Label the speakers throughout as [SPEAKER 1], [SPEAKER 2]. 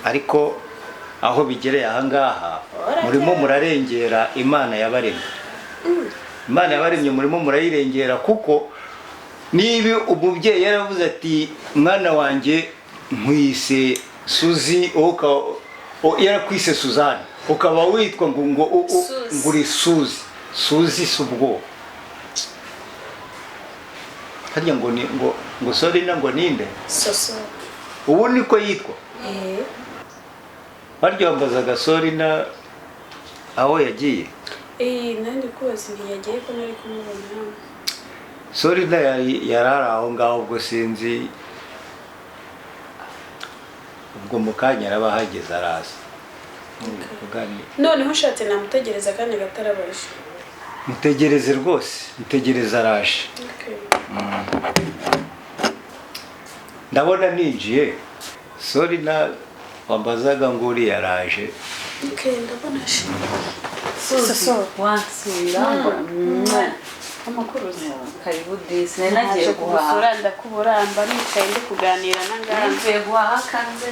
[SPEAKER 1] ariko aho bigereye ahangaha murimo murarengera Imana yabaremye. Imana yabaremye murimo murayirengera, kuko niba umubyeyi yaravuze ati mwana wanjye nkwise Suzi, yarakwise Suzanne, ukaba witwa ngo uri Suzi. Suzi subwo harya ngo Sorina ngo ninde
[SPEAKER 2] Soso
[SPEAKER 1] ubu niko yitwa. Harya wambazaga Sorina aho yagiye?
[SPEAKER 2] nandi kubaza igihe yagiye ko nari kumubona.
[SPEAKER 1] Sorina yarara aho ngaho, ubwo sinzi, ubwo mukanya arabahageze araza.
[SPEAKER 2] Noneho ushatse namutegereza kandi gatarabaje.
[SPEAKER 1] Mutegereze rwose, mutegereza araje. Ndabona ninjiye. Sorina wambazaga ngo uri yaraje.
[SPEAKER 2] Ndabona shi.
[SPEAKER 3] Soso wasubira
[SPEAKER 2] Amakuru
[SPEAKER 3] karibu disi nagiye
[SPEAKER 2] guhura ndakubura mba nicaye ndi kuganira
[SPEAKER 3] nangaranze guhakanze.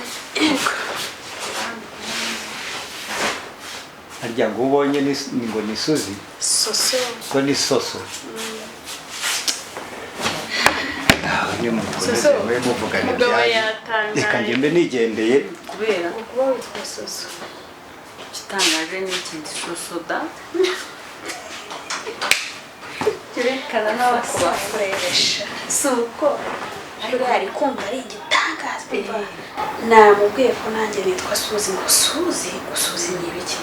[SPEAKER 1] Harya ngo ubonye ngo ni Suzi?
[SPEAKER 2] Soso
[SPEAKER 1] Ngo ni Soso. Ni
[SPEAKER 2] Soso
[SPEAKER 1] we muvugana
[SPEAKER 2] mugabo
[SPEAKER 1] ibyaye.
[SPEAKER 2] yatangaye.
[SPEAKER 1] Reka njye nigendeye.
[SPEAKER 3] Kubera
[SPEAKER 2] kuba witwa Soso.
[SPEAKER 3] kitangaje n'ikindi Soso da. Kirekana n'abakoresha.
[SPEAKER 2] Suko ariko ari kumva ari igitangaza. Namubwiye ko nanjye nitwa Suzi, ngo Suzi usuzi ni ibiki?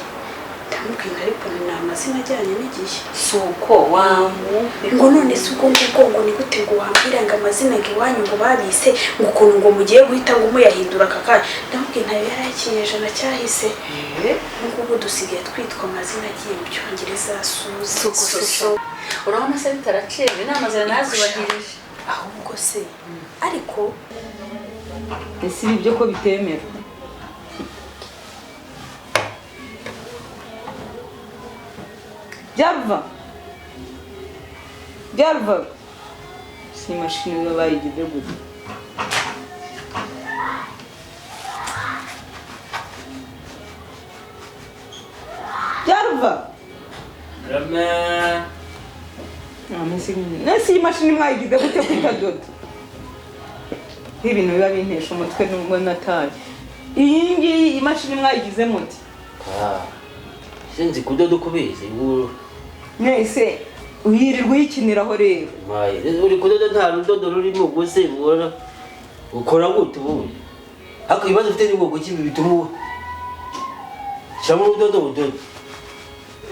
[SPEAKER 2] Ndamubwira ariko ni amazina ajyanye n'igihe.
[SPEAKER 3] Suko wamu
[SPEAKER 2] Ngo none se ubwo ngo ni gute ngo wambwira ngo amazina iwanyu ngo babise ngo ukuntu ngo mugiye guhita ngo muyahindura akakanya. Ndamubwira ntayo yarakinyejana cyahise. Ngo dusigaye twitwa amazina agiye mu Cyongereza Suzi, Soso.
[SPEAKER 3] urabona se bitaraciye n'amazina nazubahirije
[SPEAKER 2] Ahubwo se ariko
[SPEAKER 3] ese ibyo ko bitemera. Byarva si mashini yo bayigize gute. Byarva nasi imashini mwayigize gute kwitadoda ibintu biba bintesha umutwe n'ubwo nataye. Iyi ngiyi imashini mwayigize muti
[SPEAKER 4] sinzi kudoda ukubizi
[SPEAKER 3] mwese uyirirwa uyikiniraho rero.
[SPEAKER 4] uri kudoda nta rudodo rurimo gusa ubona ukora gute ubundi ariko ibibazo ufite n'ubwo kibi bituma shyiramo urudodo udoda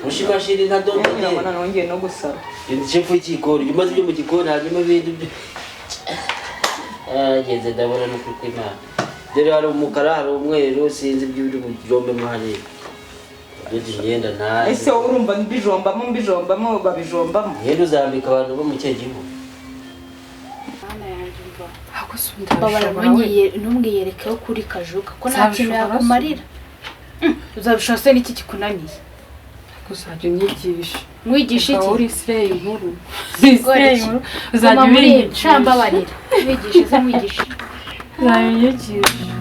[SPEAKER 4] mushimashiri nta dodo
[SPEAKER 3] nyirabona nongeye no gusaba
[SPEAKER 4] shefu y'ikikoni ibimaze byo mu gikoni hanyuma ibindi ageze ndabona no kuri kw'Imana dore hari umukara hari umweru sinzi ibyo uri bujombemo hariya udoda imyenda ntazi.
[SPEAKER 3] ese urumva mbijombamo babijombamo
[SPEAKER 4] imyenda uzambika abantu bo mu cye gihugu.
[SPEAKER 2] ntumbwiyerekeho kuri Kajuka ko nta kintu yakumarira. Uzabishaka se n'iki kikunaniye?
[SPEAKER 5] Uzajya unyigisha.
[SPEAKER 2] Mwigisha iki?
[SPEAKER 5] Uri Israel nkuru. Israel nkuru. Uzajya
[SPEAKER 2] unyigisha. Shamba barira. Mwigisha se mwigisha.
[SPEAKER 5] Uzajya unyigisha.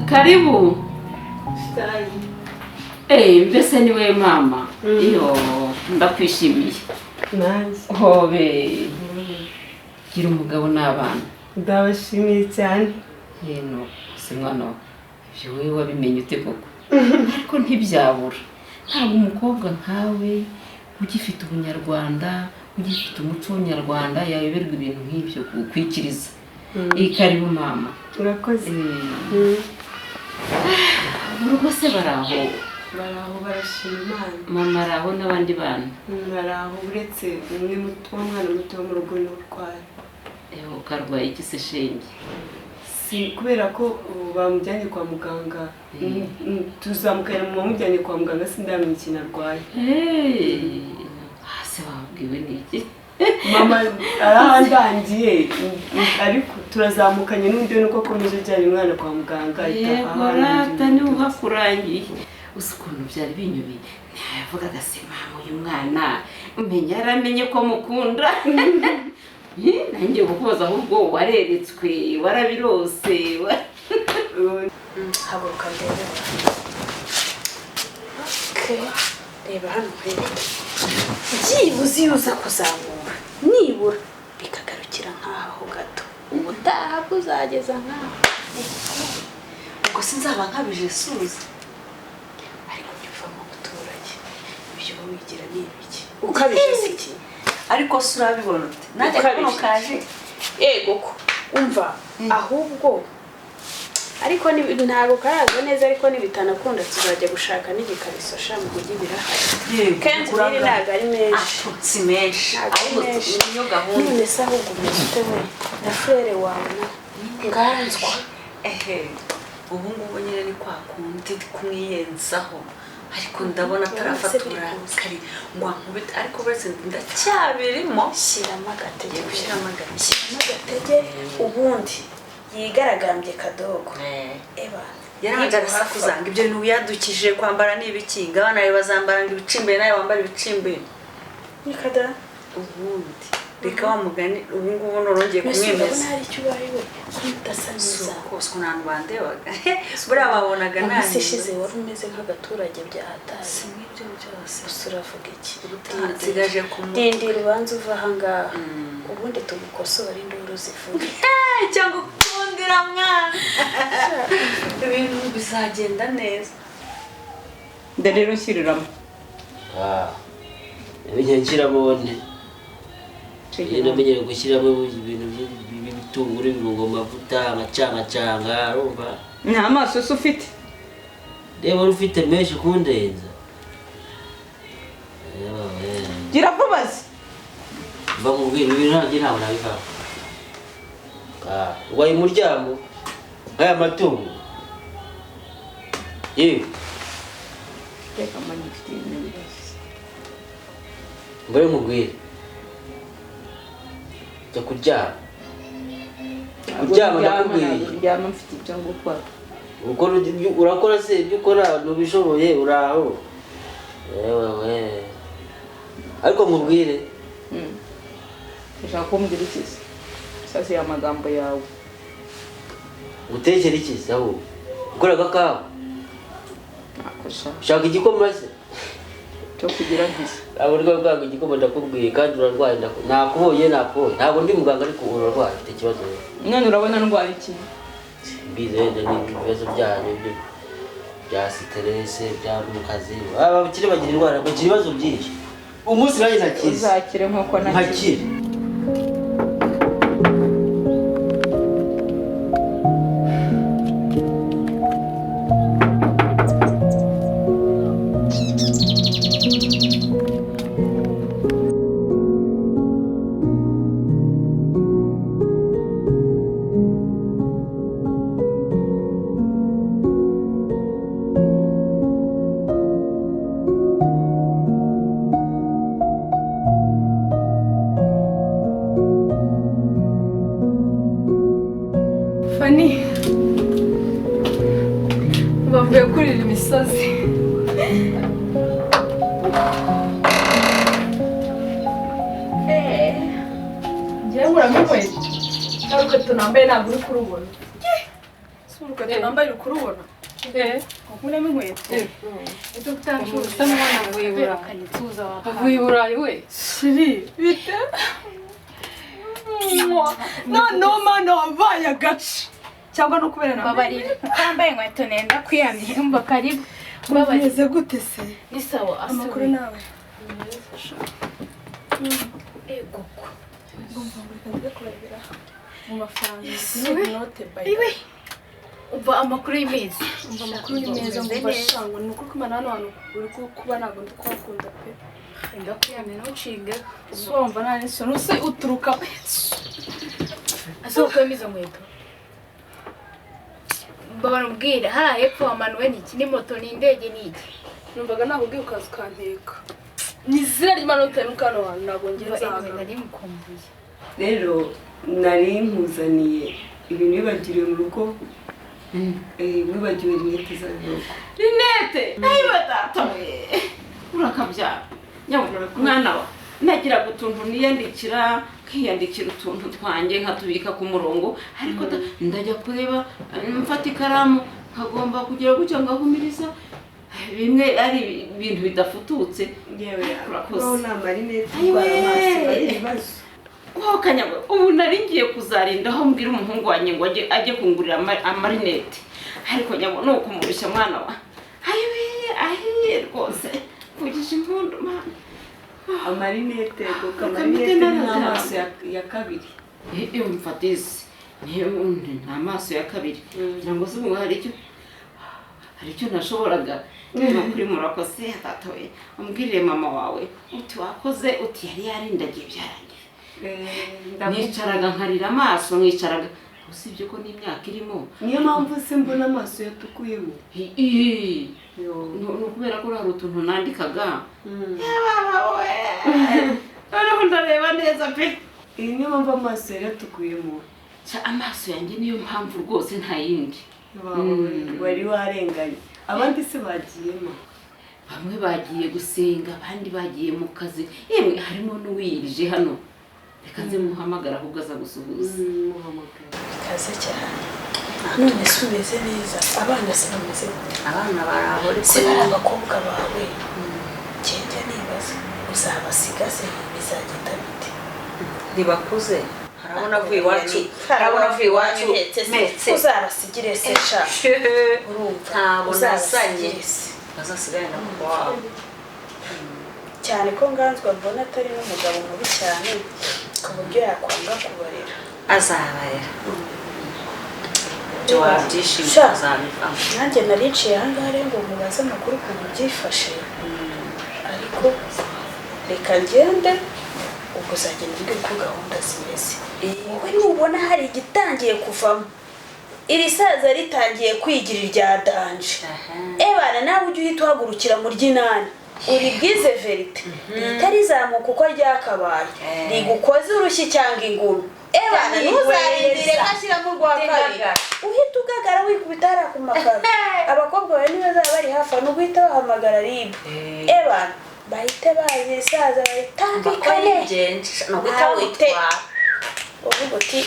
[SPEAKER 6] Karibu. Mbese ni we mama. Iyo ndakwishimiye.
[SPEAKER 5] Nanjye.
[SPEAKER 6] Hobe. Gira umugabo n'abana.
[SPEAKER 5] Ndabashimiye cyane.
[SPEAKER 6] Yeno, si mwana ibyo wewe wabimenye ute koko? Ariko ntibyabura. Ntabwo umukobwa nkawe ugifite ubunyarwanda, ugifite umuco w'Unyarwanda yayoberwa ibintu nk'ibyo kwikiriza. Karibu mama.
[SPEAKER 5] Urakoze.
[SPEAKER 6] Urugo se baraho
[SPEAKER 5] barashima Imana.
[SPEAKER 6] Mama araho n'abandi bana
[SPEAKER 5] baraho uretse umwe umwana muto wo mu rugo n'urwaye.
[SPEAKER 6] ukarwaye iki se shenge?
[SPEAKER 5] kubera ko bamujyanye kwa muganga tuzamukana mu bamujyanye kwa muganga sindamenya ikintu arwaye.
[SPEAKER 6] hasi babwiwe n'iki
[SPEAKER 5] Mama arahandangiye ariko turazamukanye n'undi nuko akomeje ajyanye umwana kwa muganga.
[SPEAKER 6] yego rata niwe uhakurangiye uzi ukuntu byari binyubiye ntiyavugaga se mama uyu mwana umenya yaramenye ko mukunda nanjye kukubaza ahubwo wareretswe warabirose
[SPEAKER 2] haguruka mbere. Reba hano reba byibuze iyo uza kuzamura nibura bikagarukira nk'aho gato ubutaha uzageza nk'aho ubwo sinzaba nkabije suza ariko nyuva mu muturage ibyo wigira ni ibiki ukabije si iki ariko se urabibona ute najya kuno kaje yego ko umva ahubwo ariko ntabwo karaza neza ariko nibitanakunda tuzajya gushaka n'igikariso sha mu mujyi birahari kenshi biri ntabwo ari menshi
[SPEAKER 6] si menshi
[SPEAKER 2] ahubwo niyo gahunda none se ahubwo umeze we na frere wawe nganzwa
[SPEAKER 7] ubu ngubu nyine ni kwa kundi kumwiyenzaho ariko ndabona atarafatura kari ngo ankubite ariko bose ndacyabirimo
[SPEAKER 2] shyiramo agatege ubundi yigaragambye kadogo eba
[SPEAKER 7] yaragarasa kuzanga ibyo bintu yadukije kwambara n'ibikinga abana be bazambara ngo ibicimbe nawe wambara ibicimbe
[SPEAKER 2] nikada
[SPEAKER 7] ubundi reka wa mugani ubu ngubu norongeye kumwemeza
[SPEAKER 2] hari icyo ubaye we kudasa neza
[SPEAKER 7] kose kunantu bandebaga buriya babonaga nta
[SPEAKER 2] sishize wari umeze nk'agaturage bya hatari
[SPEAKER 7] si nk'ibyo byose
[SPEAKER 2] usuravuga iki
[SPEAKER 7] nsigaje kumwe
[SPEAKER 2] dindi rubanza uva ahangaha ubundi tugukosora induru zivuga
[SPEAKER 7] cyangwa ukundira mwana ibintu bizagenda neza
[SPEAKER 3] rero nshiriramo
[SPEAKER 4] nshyiramo namenyere gushyiramo ibintu by'ibitunguru ibirungo amavuta amacangacanga urumva
[SPEAKER 3] nta maso se ufite
[SPEAKER 4] reba ufite menshi kundenza
[SPEAKER 3] gira vubaze
[SPEAKER 4] mva nkubwira ibintu ntabwo nabivaho wayi umuryango nk'aya matungo yewe
[SPEAKER 3] reka mani ifite ibintu bibazo
[SPEAKER 4] mbere nkubwire jya kuryama kuryama ndakubwiye
[SPEAKER 3] kuryama mfite ibyo gukora
[SPEAKER 4] urakora se ibyo ukora ntubishoboye uraho yewe ariko nkubwire
[SPEAKER 3] ushaka kumbwira iki se sasa ya magambo yawe
[SPEAKER 4] utekera iki se aho ukora agakawa ushaka igikoma se
[SPEAKER 3] cyo kugira nk'isi
[SPEAKER 4] abo rwo bwanga igikoma ndakubwiye kandi urarwaye nakubonye ntabwo ndi muganga ariko urarwaye ufite ikibazo
[SPEAKER 3] none urabona ndwara iki
[SPEAKER 4] mbize wenda n'ibibazo byanyu bya siterese bya mu kazi abakire bagira indwara bagira ibibazo byinshi umunsi nanjye ntakize
[SPEAKER 3] uzakire nk'uko
[SPEAKER 4] ntakire
[SPEAKER 5] bavuye kurira imisozi njyewe uramenye urukweto nambaye ntabwo uri kurubona si urukweto nambaye uri kurubona wakuremo inkweto ese utanshuza usa n'umwana werekanye tuza wavuye i burayi we shiri bite noneho mana wabaye agace cyangwa no kubera
[SPEAKER 8] babarira kambaye inkweto nenda kwiyamye mba karibu
[SPEAKER 5] babareze gute se
[SPEAKER 8] ni sawa
[SPEAKER 5] amakuru nawe
[SPEAKER 8] ego ko
[SPEAKER 5] ngomba ngurika kurebera mu mafaranga ni note bayi
[SPEAKER 8] umva amakuru y'imezi
[SPEAKER 5] umva amakuru y'imeza ngomba shangwa ni uko kumana hano hantu uri kuba ntabwo ndi kwakunda pe
[SPEAKER 8] enda kwiyamye ntucinge
[SPEAKER 5] usumva nta n'isoni use uturuka
[SPEAKER 8] asohoka izo nkweto Mbabwira hariya hepfo wamanuwe n'iki n'imoto n'indege n'iki
[SPEAKER 5] numvaga nakubwiye ukaza ukanteka ni izina ry'amanota y'umukano wawe ntabwo ngenzaga
[SPEAKER 8] nari mukumbuye
[SPEAKER 3] rero nari nkuzaniye ibintu bibagiriwe mu rugo wibagiwe rinete zawe rinete ayiwe data we urakabyara nyabura mwana wa nagira utuntu niyandikira nkiyandikira utuntu twanjye nkatubika ku murongo ariko ndajya kureba mfata ikaramu nkagomba kugira gutya ngahumiriza bimwe ari ibintu bidafututse yewe urakoze na rinete twara amaso ari ibibazo kanyagwe ubu nari ngiye kuzarinda aho mbwira umuhungu wanjye ngo ajye kungurira amarinete ariko nyabo nuko umurushya mwana wa ahiye rwose kugisha impundu mwana amarinete go kamarinete n'amaso ya kabiri mfatize nta maso ya kabiri kugira ngo zubu hari icyo nashoboraga niba kuri murakoze atatoye umbwirire mama wawe uti wakoze uti yari yarindagiye byarangiye nicaraga nkarira amaso nkicaraga usibye ko n'imyaka irimo niyo mpamvu se mbona amaso yatukuyemo ni ukubera ko hari utuntu nandikaga noneho ndareba neza pe niyo mpamvu amaso yari yatukuyemo amaso yanjye niyo mpamvu rwose nta yindi wari warenganye abandi se bagiyemo bamwe bagiye gusenga abandi bagiye mu kazi yemwe harimo n'uwiyirije hano reka nze muhamagara ahubwo aza gusuhuza
[SPEAKER 2] ikaze cyane none se umeze neza abana se bameze
[SPEAKER 7] abana barabore
[SPEAKER 2] se bari abakobwa bawe genda nibaza uzabasiga se bizagenda bite
[SPEAKER 7] ntibakuze harabona avuye iwacu metse
[SPEAKER 2] uzabasigire se sha urumva
[SPEAKER 7] ntabwo nasanye bazasigare na kuko wabo
[SPEAKER 2] cyane ko nganzwa mbona atari n'umugabo mubi cyane ku buryo yakwanga kubarera
[SPEAKER 7] azabarera wabyishimiye azabivamo
[SPEAKER 2] nanjye nariciye ahangaha rero ngo mubaze amakuru ukuntu byifashe ariko reka ngende ubwo uzagenda umbwira uko gahunda zimeze wowe nubona hari igitangiye kuvamo iri saza ritangiye kwigira irya danje ebana nawe ujye uhita uhagurukira mu ry'inani uribwize verite ritarizamuka uko ryakabaye rigukoze urushyi cyangwa ingumi ebana ntuzarindire kashyiramo urwa kabiri uhita ugagara wikubita hariya ku makaro abakobwa bawe niba bazaba bari hafi aho guhita bahamagara ribu ebana bahite bazi isaza bayitambikane
[SPEAKER 7] nuguhita witwara
[SPEAKER 2] uvuga uti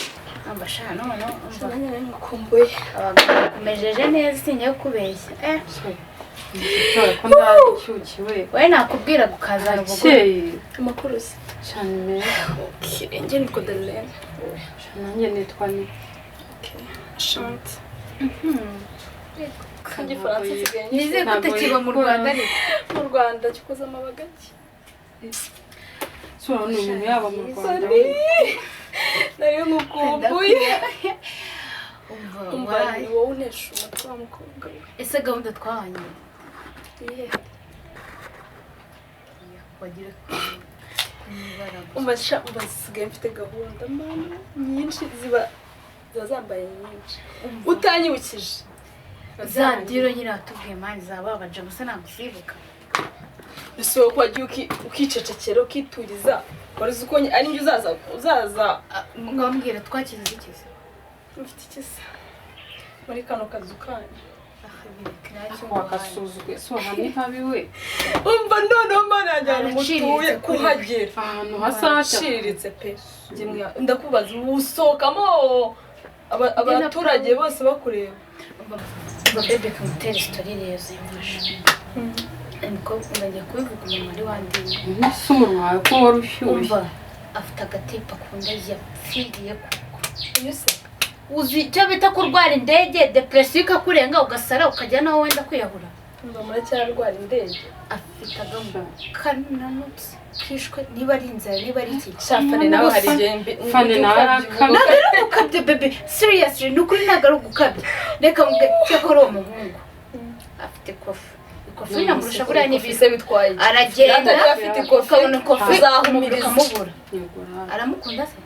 [SPEAKER 8] ambashana none
[SPEAKER 5] nanyine mukumbuye
[SPEAKER 8] abagabo bakumejeje neza sinjye kubeshya
[SPEAKER 5] ko ndacyukiwe
[SPEAKER 8] wowe nakubwira gukazana ubugore
[SPEAKER 5] amakuru se cyane meza njye nitwa Darlene nanjye nitwa ni Chante kandi Faransa kigenye
[SPEAKER 8] nizeye ko utakiba mu Rwanda ariko
[SPEAKER 5] mu Rwanda cyokoza amabagaki so ni umuntu yaba mu Rwanda nayo mukumbuye umva ni wowe unesha umutwe wa mukobwa
[SPEAKER 8] ese gahunda twahanye
[SPEAKER 5] umbasigaye mfite gahunda mama nyinshi ziba zambaye nyinshi utanyibukije
[SPEAKER 8] za diro nyine watubwiye mani zababaje gusa ntabwo uzibuka
[SPEAKER 5] ese wowe wagiye ukicecekera ukituriza warize uko ari njye uzaza
[SPEAKER 8] ngambwira twakize ikize
[SPEAKER 5] mfite ikisa muri kano kazu kanyu
[SPEAKER 3] wakasuzugwe so hamwe habiwe
[SPEAKER 5] umva noneho mana yanjye mutuye kuhagera
[SPEAKER 3] ahantu hasashiriritse
[SPEAKER 5] pe ndakubaza usohokamo abaturage bose bakureba
[SPEAKER 8] bebe kamutera story rero zimfasha umukobwa ndagiye kubivuga umuntu wari wandiye
[SPEAKER 3] ese umunwa wawe ko wari ushyushye
[SPEAKER 8] afite agatipa ku nda yapfiriye kuko uzi icyo bita kurwara indege depression ikakurenga ugasara ukajya naho wenda kwiyahura
[SPEAKER 5] umva muracyarwara indege
[SPEAKER 8] afite agamba kananutse kishwe niba ari inzara niba ari iki
[SPEAKER 5] shafane nawe hari igembe
[SPEAKER 3] fane nawe arakabye
[SPEAKER 8] ntabwo ukabye bebe seriously nukuri ntabwo ari ugukabye reka mubwe cyakora uwo muhungu afite kofi ikofi namurusha buriya n'ibise
[SPEAKER 5] bitwaye
[SPEAKER 8] aragenda
[SPEAKER 5] afite ikofi
[SPEAKER 8] ukabona kofi
[SPEAKER 5] uzahumiriza
[SPEAKER 8] ukamubura aramukunda se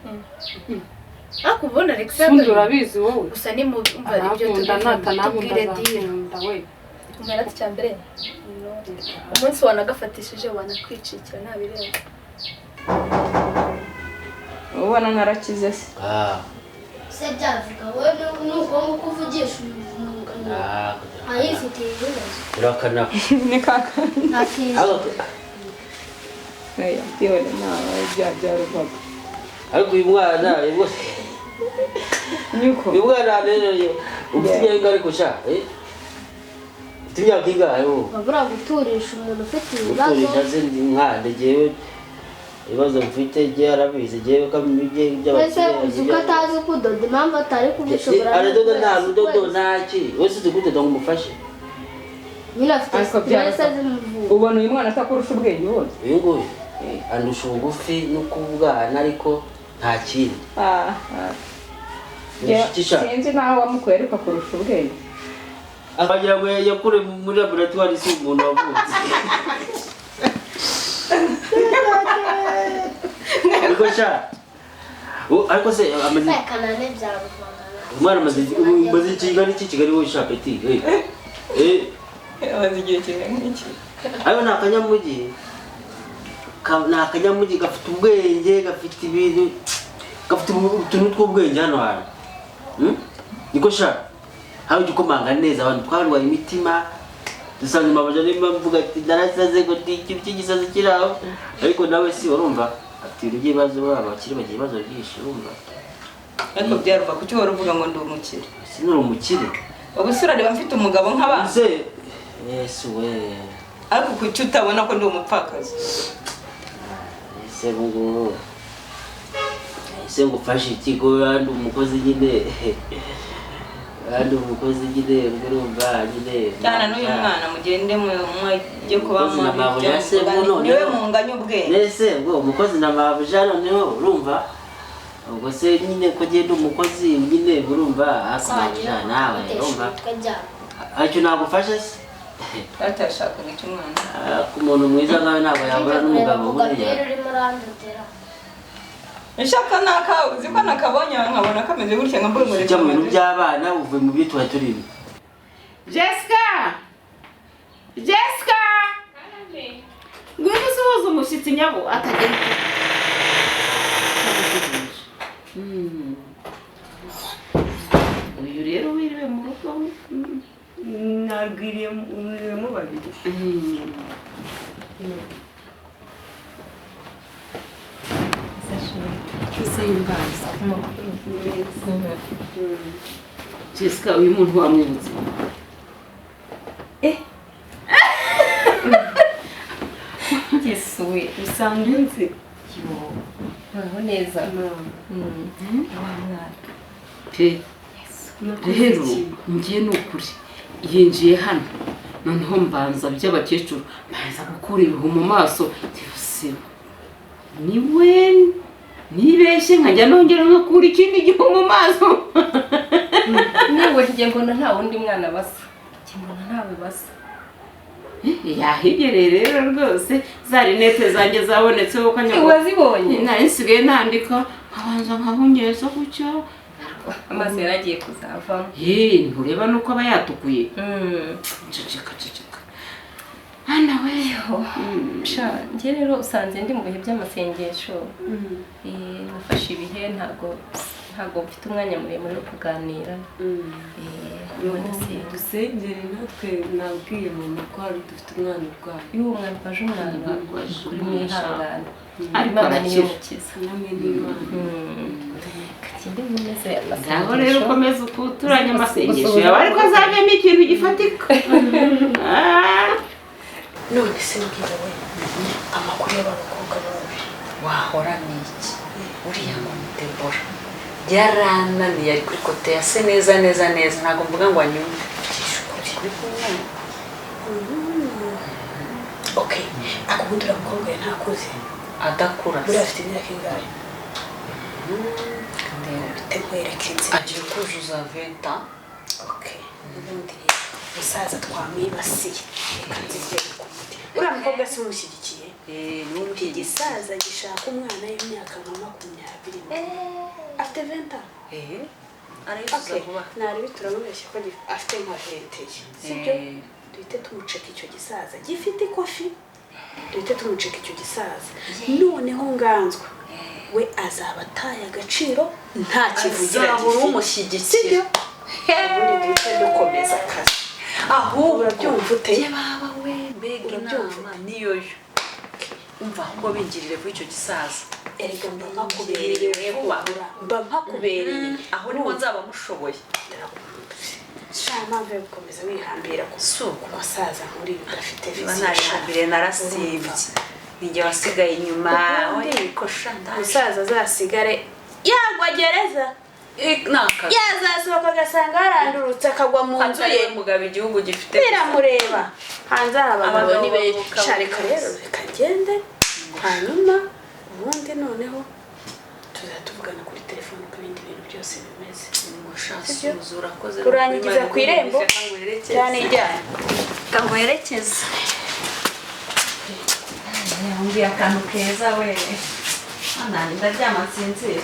[SPEAKER 8] ariko ubona Alex
[SPEAKER 5] Undi urabizi wowe.
[SPEAKER 8] gusa ni mu umva ibyo tubwire dira
[SPEAKER 5] we.
[SPEAKER 2] umera ati cyambere umunsi wanagafatishije wanakwicikira nta birenze
[SPEAKER 5] Ubona narakize se.
[SPEAKER 8] se byavuga wowe nuko kuvugisha umuntu ayifite ibibazo
[SPEAKER 4] urakana
[SPEAKER 5] Ni kaka.
[SPEAKER 8] ntakiza
[SPEAKER 5] Yewe bya rubaga.
[SPEAKER 4] ariko uyu mwana
[SPEAKER 5] Niko.
[SPEAKER 4] uyu mwana rero ufite imyaka ariko sha ufite imyaka ingahe wowe
[SPEAKER 8] babura guturisha umuntu ufite ibibazo
[SPEAKER 4] guturisha se nkande jewe ibibazo mfite je arabizi jewe kamije
[SPEAKER 8] wese
[SPEAKER 4] by'abakire
[SPEAKER 8] uzi ko atazi kudoda impamvu atari kubishobora
[SPEAKER 4] aradoda nta rudodo ntaki wese uzi kudoda ngo umufashe
[SPEAKER 8] nyine afite
[SPEAKER 5] Ariko
[SPEAKER 8] stress z'umuvugo
[SPEAKER 5] Ubona uyu mwana atakurusha ubwenge wose.
[SPEAKER 4] uyu nguyu andusha ubugufi no kubwana ariko nta kindi
[SPEAKER 5] Sinzi naho wamukuye ariko akurusha ubwenge.
[SPEAKER 4] akagira ngo yakure muri laboratoire si umuntu wavutse ariko sha ariko se amaze
[SPEAKER 8] kanane byaruvangana
[SPEAKER 4] umwana amaze ikingana iki Kigali wowe sha peti
[SPEAKER 5] Amaze igihe kingana iki?
[SPEAKER 4] ayo ni akanyamugi ni akanyamugi gafite ubwenge gafite ibintu gafite utuntu tw'ubwenge hano hantu niko sha hari ugikomanga neza abantu twarwaye imitima dusanze mabaje nimba mvuga ati narasaze ngo ikintu cy'igisazi kiraho ariko nawe si urumva ati ugiye bazo baba bakiri bagiye ibibazo byinshi urumva
[SPEAKER 5] Ariko byaruva kuki wari uvuga ngo ndi umukire.
[SPEAKER 4] sinuri umukire
[SPEAKER 5] Ubusura reba mfite umugabo nk'abandi.
[SPEAKER 4] se yesu we
[SPEAKER 5] Ariko kuki utabona ko ndi umupfakazi.
[SPEAKER 4] ese ngo ufashe ikigo kandi umukozi nyine kandi umukozi nyine urumva nyine
[SPEAKER 5] Cyana n'uyu mwana mugende mujye kuba
[SPEAKER 4] mu
[SPEAKER 5] niwe munganya ubwenge.
[SPEAKER 4] nese ngo umukozi na mabuja noneho urumva ubwo se nyine ko genda umukozi nyine urumva akamuja nawe urumva aricyo nagufasha se
[SPEAKER 5] Atashaka n'icyo mwana.
[SPEAKER 4] ku muntu mwiza nkawe ntabwo yabura n'umugabo buriya
[SPEAKER 5] Ishaka naka uzi ko nakabonye nkabona kameze gutya nka mbona
[SPEAKER 4] ujya mu bintu by'abana uvuye mu byo tuba turimo
[SPEAKER 3] Jessica! Jessica! Ngwino usuhuza umushyitsi nyabo atagenda. Uyu rero wiriwe mu rugo nabwiriye mu babiri. Jessica uyu muntu wamwibutse.
[SPEAKER 9] Yesu we usanzwe nzi yo neza
[SPEAKER 3] Pe rero ngiye n'ukuri yinjiye hano noneho mbanza by'abakecuru mbanza gukura ibihu mu maso byose niwe nibeshye nkajya nongera nkakura ikindi gihu mu maso
[SPEAKER 9] niwe ngiye mbona nta wundi mwana basa ngiye mbona ntawe basa
[SPEAKER 3] yahigereye rero rwose za rinete zanjye zabonetseho kanyagwa
[SPEAKER 9] wazibonye
[SPEAKER 3] nari nsigaye nandika nkabanza nkahungeza gutya
[SPEAKER 9] amaso yaragiye kuzavamo
[SPEAKER 3] ntureba nuko aba yatukuye ceceka hano we
[SPEAKER 9] njye rero usanze ndi mu bihe by'amasengesho nafashe ibihe ntabwo mfite umwanya muremure wo kuganira
[SPEAKER 7] dusengere natwe nabwiye umuntu ko hari dufite umwana urwaye
[SPEAKER 9] iyo uwo mwana ufashe umwana kuri mwihangana
[SPEAKER 3] ariko arakira
[SPEAKER 7] namwe n'imana
[SPEAKER 9] kakindi mumeze
[SPEAKER 3] ngaho rero ukomeza ukuturanya amasengesho yawe ariko azavemo ikintu gifatika
[SPEAKER 2] none se mbwira we amakuru y'abakobwa bawe
[SPEAKER 7] wahora n'iki uriya muntu Debora yarananiye ari kuri kote ya se neza ntabwo mvuga ngo anyumve kuri kumwana
[SPEAKER 2] okay akubundira umukobwa we ntakuze
[SPEAKER 7] adakura
[SPEAKER 2] buriya afite imyaka ingahe bitegwereka inzira
[SPEAKER 7] agiye kuzuza 20 ans
[SPEAKER 2] okay ubundi musaza twamwibasiye reka nzigere ku muti uriya mukobwa si umushyigikiye iki gisaza gishaka umwana w'imyaka nka 20 afite 20
[SPEAKER 7] arayifuza vuba
[SPEAKER 2] nari turamubeshya ko afite nka 20 sibyo duhite tumuceka icyo gisaza gifite ikofi duhite tumuceka icyo gisaza noneho nganzwa we azaba ataye agaciro nta kivugira
[SPEAKER 7] azabura umushyigikira
[SPEAKER 2] ubundi duhite dukomeza akazi
[SPEAKER 7] ahubwo
[SPEAKER 2] urabyumva uteye
[SPEAKER 7] baba we mbega inama niyo yo umva ngo bingirire kuri icyo gisaza
[SPEAKER 2] erega mba mpakubereye mba mpakubereye
[SPEAKER 7] aho niho nzaba mushoboye
[SPEAKER 2] mpamvu yo gukomeza wihambira ku basaza muri udafite
[SPEAKER 7] ntihambire narasibye nijye wasigaye inyuma ariko
[SPEAKER 2] umusaza azasigare yagwa gereza yazasohoka agasanga harandurutse akagwa mu nzu ye
[SPEAKER 7] mugabo igihugu gifite
[SPEAKER 2] biramureba hanze aha abagabo ni benshi reka rero reka ngende hanyuma ubundi noneho tuzatuvugana kuri telefone ku bindi bintu byose bimeze turangiza ku irembo cyane ijyana
[SPEAKER 7] kamuherekeza yambwiye akantu keza we nanjye ndaryama nsinzira